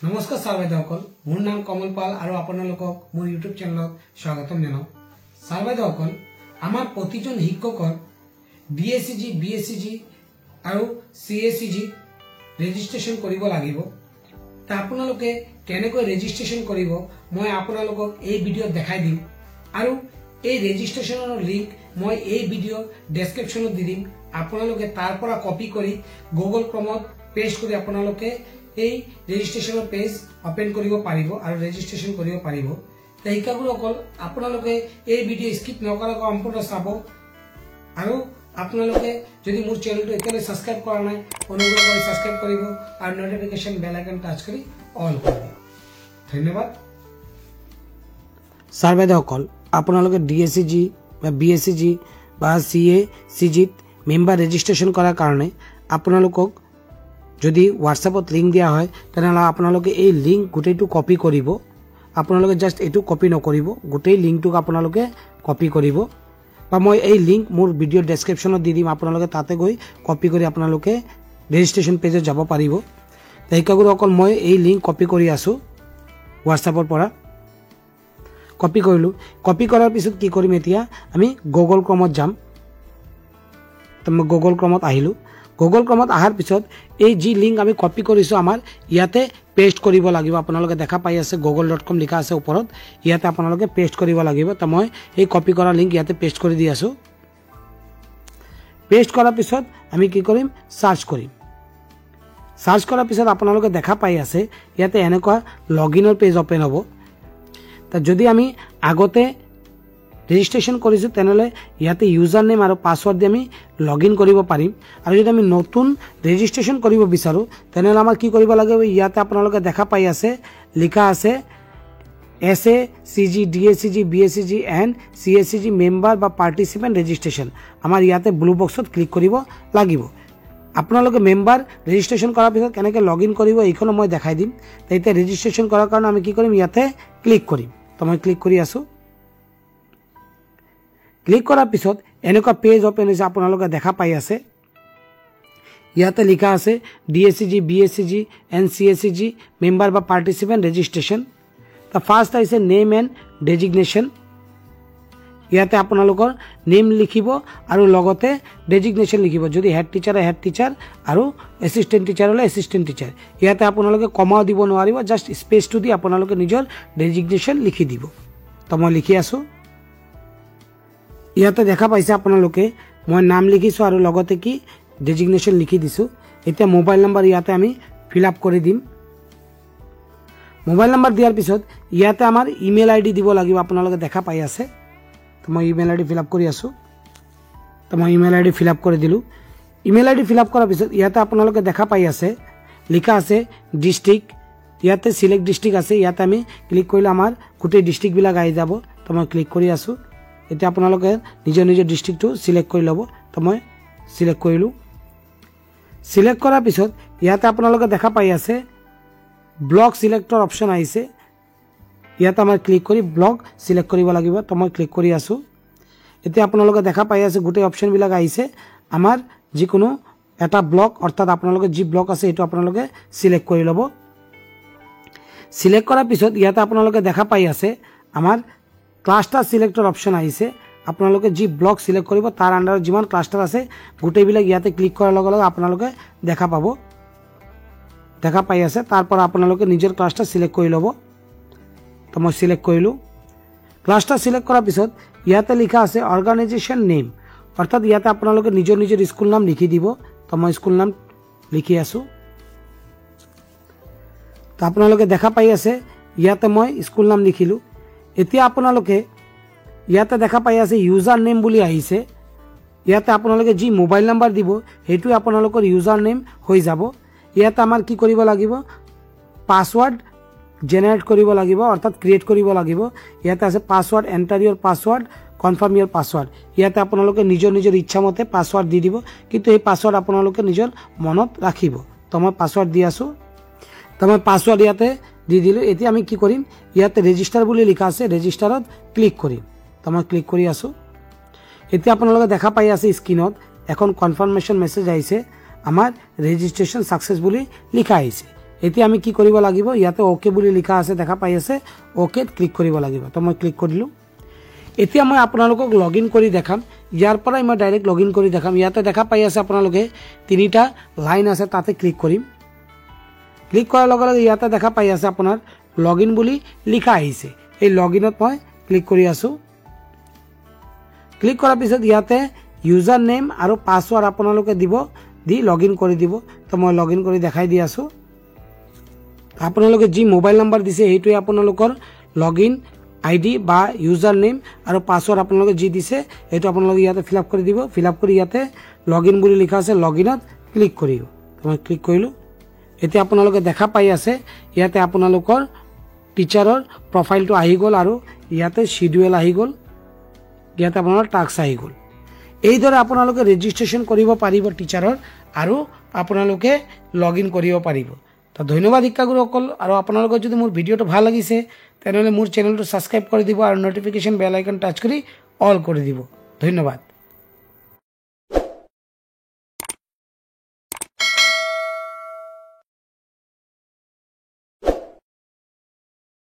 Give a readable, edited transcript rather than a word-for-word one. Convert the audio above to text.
নমস্কাৰ ছাৰ বাইদেউসকল, মোৰ নাম কমল পাল আৰু আপোনালোকক মোৰ ইউটিউব চেনেলত স্বাগতম জনাওঁ। ছাৰ বাইদেউসকল, আমাৰ প্ৰতিজন শিক্ষকৰ বিএছচিজি, বিএছচিজি আৰু চিএছচিজি ৰেজিষ্ট্ৰেশ্যন কৰিব লাগিব। তা আপোনালোকে কেনেকৈ ৰেজিষ্ট্ৰেশ্যন কৰিব মই আপোনালোকক এই ভিডিঅ'ত দেখাই দিম আৰু এই ৰেজিষ্ট্ৰেশ্যনৰ লিংক মই এই ভিডিঅ'ৰ ডেছক্ৰিপশ্যনত দি দিম। আপোনালোকে তাৰ পৰা কপি কৰি গুগল ক্ৰমত পেষ্ট কৰি আপোনালোকে এই ৰেজিষ্ট্ৰেশ্যনৰ পেজ ওপেন কৰিব পাৰিব আৰু ৰেজিষ্ট্ৰেশ্যন কৰিব পাৰিব। শিক্ষাগুৰুসকল, আপোনালোকে এই ভিডিঅ' স্কিপ নকৰাকৈ সম্পূৰ্ণ চাব আৰু আপোনালোকে যদি মোৰ চেনেলটো এতিয়ালৈ ছাবস্ক্ৰাইব কৰা নাই অনুগ্ৰহ কৰি ছাবস্ক্ৰাইব কৰিব আৰু নটিফিকেশ্যন বেল আইকন টাচ কৰি অল কৰিব। ধন্যবাদ। ছাৰ বাইদেউসকল, আপোনালোকে ডিএছচিজি বা বিএছচিজি বা চিএচিজিত মেম্বাৰ ৰেজিষ্ট্ৰেশ্যন কৰাৰ কাৰণে আপোনালোকক যদি হোৱাটছএপত লিংক দিয়া হয় তেনেহ'লে আপোনালোকে এই লিংক গোটেইটো কপি কৰিব। আপোনালোকে জাষ্ট এইটো কপি নকৰিব, গোটেই লিংকটোক আপোনালোকে কপি কৰিব বা মই এই লিংক মোৰ ভিডিঅ'ৰ ডেছক্ৰিপশ্যনত দি দিম। আপোনালোকে তাতে গৈ কপি কৰি আপোনালোকে ৰেজিষ্ট্ৰেশ্যন পেজত যাব পাৰিব। শিক্ষাগুৰুসকল, মই এই লিংক কপি কৰি আছোঁ হোৱাটছএপৰ পৰা। কপি কৰিলোঁ। কপি কৰাৰ পিছত কি কৰিম, এতিয়া আমি গুগল ক্ৰমত যাম। মই গুগল ক্ৰমত আহিলোঁ। গুগল ক্ৰমত অহাৰ পিছত এই যি লিংক আমি কপি কৰিছোঁ আমাৰ ইয়াতে পেষ্ট কৰিব লাগিব। আপোনালোকে দেখা পাই আছে google.com লিখা আছে ওপৰত, ইয়াতে আপোনালোকে পেষ্ট কৰিব লাগিব। তো মই এই কপি কৰা লিংক ইয়াতে পেষ্ট কৰি দি আছোঁ। পেষ্ট কৰাৰ পিছত আমি কি কৰিম, চাৰ্চ কৰিম। চাৰ্চ কৰাৰ পিছত আপোনালোকে দেখা পাই আছে ইয়াতে এনেকুৱা লগইনৰ পেজ ওপেন হ'ব। তো যদি আমি আগতে ৰেজিষ্ট্ৰেশ্যন কৰিছোঁ তেনেহ'লে ইয়াতে ইউজাৰ নেম আৰু পাছৱৰ্ড দি আমি লগইন কৰিব পাৰিম। আৰু যদি আমি নতুন ৰেজিষ্ট্ৰেশ্যন কৰিব বিচাৰোঁ তেনেহ'লে আমাৰ কি কৰিব লাগিব, ইয়াতে আপোনালোকে দেখা পাই আছে লিখা আছে SACG, DSCG, BSCG and CSCG member বা পাৰ্টিচিপেণ্ট ৰেজিষ্ট্ৰেশ্যন। আমাৰ ইয়াতে ব্লু বক্সত ক্লিক কৰিব লাগিব। আপোনালোকে মেম্বাৰ ৰেজিষ্ট্ৰেশ্যন কৰাৰ পিছত কেনেকৈ লগইন কৰিব এইখনো মই দেখাই দিম। এতিয়া ৰেজিষ্ট্ৰেশ্যন কৰাৰ কাৰণে আমি কি কৰিম, ইয়াতে ক্লিক কৰিম। তো মই ক্লিক কৰি আছোঁ। ক্লিক কৰাৰ পিছত এনেকুৱা পেজ ওপেন হৈছে, আপোনালোকে দেখা পাই আছে ইয়াতে লিখা আছে DSCG, BSCG and CSCG member বা পাৰ্টিচিপেণ্ট ৰেজিষ্ট্ৰেশ্যন। তো ফাৰ্ষ্ট আহিছে নেম এণ্ড ডেজিগনেশ্যন। ইয়াতে আপোনালোকৰ নেম লিখিব আৰু লগতে ডেজিগনেশ্যন লিখিব। যদি হেড টিচাৰ হেড টিচাৰ আৰু এছিষ্টেণ্ট টিচাৰ হ'লে এছিষ্টেণ্ট টিচাৰ। ইয়াতে আপোনালোকে কমাও দিব নোৱাৰিব, জাষ্ট স্পেচটো দি আপোনালোকে নিজৰ ডেজিগনেশ্যন লিখি দিব। তো মই লিখি আছোঁ। ইয়াতে দেখা পাইছে আপোনালোকে মই নাম লিখিছোঁ আৰু লগতে কি ডেজিগনেশ্যন লিখি দিছোঁ। এতিয়া মোবাইল নম্বৰ ইয়াতে আমি ফিল আপ কৰি দিম। মোবাইল নম্বৰ দিয়াৰ পিছত ইয়াতে আমাৰ ইমেইল ID দিব লাগিব। আপোনালোকে দেখা পাই আছে। তো মই ইমেইল ID ফিল আপ কৰি আছোঁ। তো মই ইমেইল ID ফিল আপ কৰি দিলোঁ। ইমেইল ID ফিল আপ কৰাৰ পিছত ইয়াতে আপোনালোকে দেখা পাই আছে লিখা আছে ডিষ্ট্ৰিক্ট। ইয়াতে চিলেক্ট ডিষ্ট্ৰিক্ট আছে, ইয়াতে আমি ক্লিক কৰিলে আমাৰ গোটেই ডিষ্ট্ৰিক্টবিলাক আহি যাব। তো মই ক্লিক কৰি আছোঁ। এতিয়া আপোনালোকে নিজৰ নিজৰ ডিষ্ট্ৰিক্টটো চিলেক্ট কৰি ল'ব। তো মই চিলেক্ট কৰিলোঁ। চিলেক্ট কৰাৰ পিছত ইয়াতে আপোনালোকে দেখা পাই আছে ব্লক চিলেক্টৰ অপশ্যন আহিছে। ইয়াতে আমাৰ ক্লিক কৰি ব্লক চিলেক্ট কৰিব লাগিব। তো মই ক্লিক কৰি আছোঁ। এতিয়া আপোনালোকে দেখা পাই আছে গোটেই অপশ্যনবিলাক আহিছে। আমাৰ যিকোনো এটা ব্লক অৰ্থাৎ আপোনালোকে যি ব্লক আছে সেইটো আপোনালোকে চিলেক্ট কৰি ল'ব। চিলেক্ট কৰাৰ পিছত ইয়াতে আপোনালোকে দেখা পাই আছে আমাৰ ক্লাষ্টাৰ চিলেক্টৰ অপশ্যন আহিছে। আপোনালোকে যি ব্লক চিলেক্ট কৰিব তাৰ আণ্ডাৰত যিমান ক্লাষ্টাৰ আছে গোটেইবিলাক ইয়াতে ক্লিক কৰাৰ লগে লগে আপোনালোকে দেখা পাব। দেখা পাই আছে, তাৰ পৰা আপোনালোকে নিজৰ ক্লাষ্টাৰ চিলেক্ট কৰি ল'ব। তো মই চিলেক্ট কৰিলোঁ। ক্লাষ্টাৰ চিলেক্ট কৰাৰ পিছত ইয়াতে লিখা আছে অৰ্গেনাইজেশ্যন নেম, অৰ্থাৎ ইয়াতে আপোনালোকে নিজৰ নিজৰ স্কুল নাম লিখি দিব। তো মই স্কুল নাম লিখি আছোঁ। তো আপোনালোকে দেখা পাই আছে ইয়াতে মই স্কুল নাম লিখিলোঁ। এতিয়া আপোনালোকে ইয়াতে দেখা পাই আছে ইউজাৰ নেম বুলি আহিছে। ইয়াতে আপোনালোকে যি মোবাইল নাম্বাৰ দিব সেইটোৱে আপোনালোকৰ ইউজাৰ নেম হৈ যাব। ইয়াতে আমাৰ কি কৰিব লাগিব, পাছৱৰ্ড জেনেৰেট কৰিব লাগিব অৰ্থাৎ ক্ৰিয়েট কৰিব লাগিব। ইয়াতে আছে পাছৱৰ্ড, এণ্টাৰ ইয়ৰ পাছৱৰ্ড, কনফাৰ্ম ইয়ৰ পাছৱৰ্ড। ইয়াতে আপোনালোকে নিজৰ নিজৰ ইচ্ছামতে পাছৱৰ্ড দি দিব, কিন্তু এই পাছৱৰ্ড আপোনালোকে নিজৰ মনত ৰাখিব। তো মই পাছৱৰ্ড দি আছোঁ। তো মই পাছৱৰ্ড ইয়াতে দি দিলোঁ। এতিয়া আমি কি কৰিম, ইয়াতে ৰেজিষ্টাৰ বুলি লিখা আছে, ৰেজিষ্টাৰত ক্লিক কৰিম। তো মই ক্লিক কৰি আছোঁ। এতিয়া আপোনালোকে দেখা পাই আছে স্ক্ৰীনত এখন কনফাৰ্মেশ্যন মেছেজ আহিছে। আমাৰ ৰেজিষ্ট্ৰেশ্যন সাকসেসফুলি লিখা আহিছে। এতিয়া আমি কি কৰিব লাগিব ইয়াতে ওকে বুলি লিখা আছে দেখা পাই আছে ওকে ক্লিক কৰিব লাগিব তো মই ক্লিক কৰিলো এতিয়া মই আপোনালোকক লগইন কৰি দেখাম ইয়াৰ পৰা মই ডাইৰেক্ট লগইন কৰি দেখাম ইয়াতে দেখা পাই আছে আপোনালোকে তিনিটা লাইন আছে তাতে ক্লিক কৰিম ক্লিক কৰাৰ লগে লগে ইয়াতে দেখা পাই আছে আপোনাৰ লগইন বুলি লিখা আহিছে এই লগইনত মই ক্লিক কৰি আছো ক্লিক কৰাৰ পিছত ইয়াতে ইউজাৰ নেম আৰু পাসওয়াৰ্ড আপোনালোকে দিব দি লগইন কৰি দিব তো মই লগইন কৰি দেখাই দি আছো আপোনালোকে যি মোবাইল নাম্বাৰ দিছে হেইটোই আপোনালোকৰ লগইন আইডি বা ইউজাৰ নেম আৰু পাসওয়াৰ্ড আপোনালোকে যি দিছে এটো আপোনালোকে ইয়াতে ফিল আপ কৰি দিব ফিল আপ কৰি ইয়াতে লগইন বুলি লিখা আছে লগইনত ক্লিক কৰিব তো মই ক্লিক কৰিলো এতিয়া আপোনালোকে দেখা পাই আছে ইয়াতে আপোনালোকৰ টিচাৰৰ প্ৰফাইলটো আহি গল আৰু ইয়াতে শিডিউল আহি গল ইয়াতে আপোনাৰ টাস্ক আহি গল এইদৰে আপোনালোকে ৰেজিষ্ট্ৰেচন কৰিব পাৰিব টিচাৰৰ আৰু আপোনালোকে লগইন কৰিব পাৰিব তো ধন্যবাদ শিক্ষাগুৰুসকল আৰু আপোনালোকৰ যদি মোৰ ভিডিওটো ভাল লাগিছে তেনেহলে মোৰ চেনেলটো সাবস্ক্ৰাইব কৰি দিব আৰু নটিফিকেশন বেল আইকন টাচ কৰি অল কৰি দিব ধন্যবাদ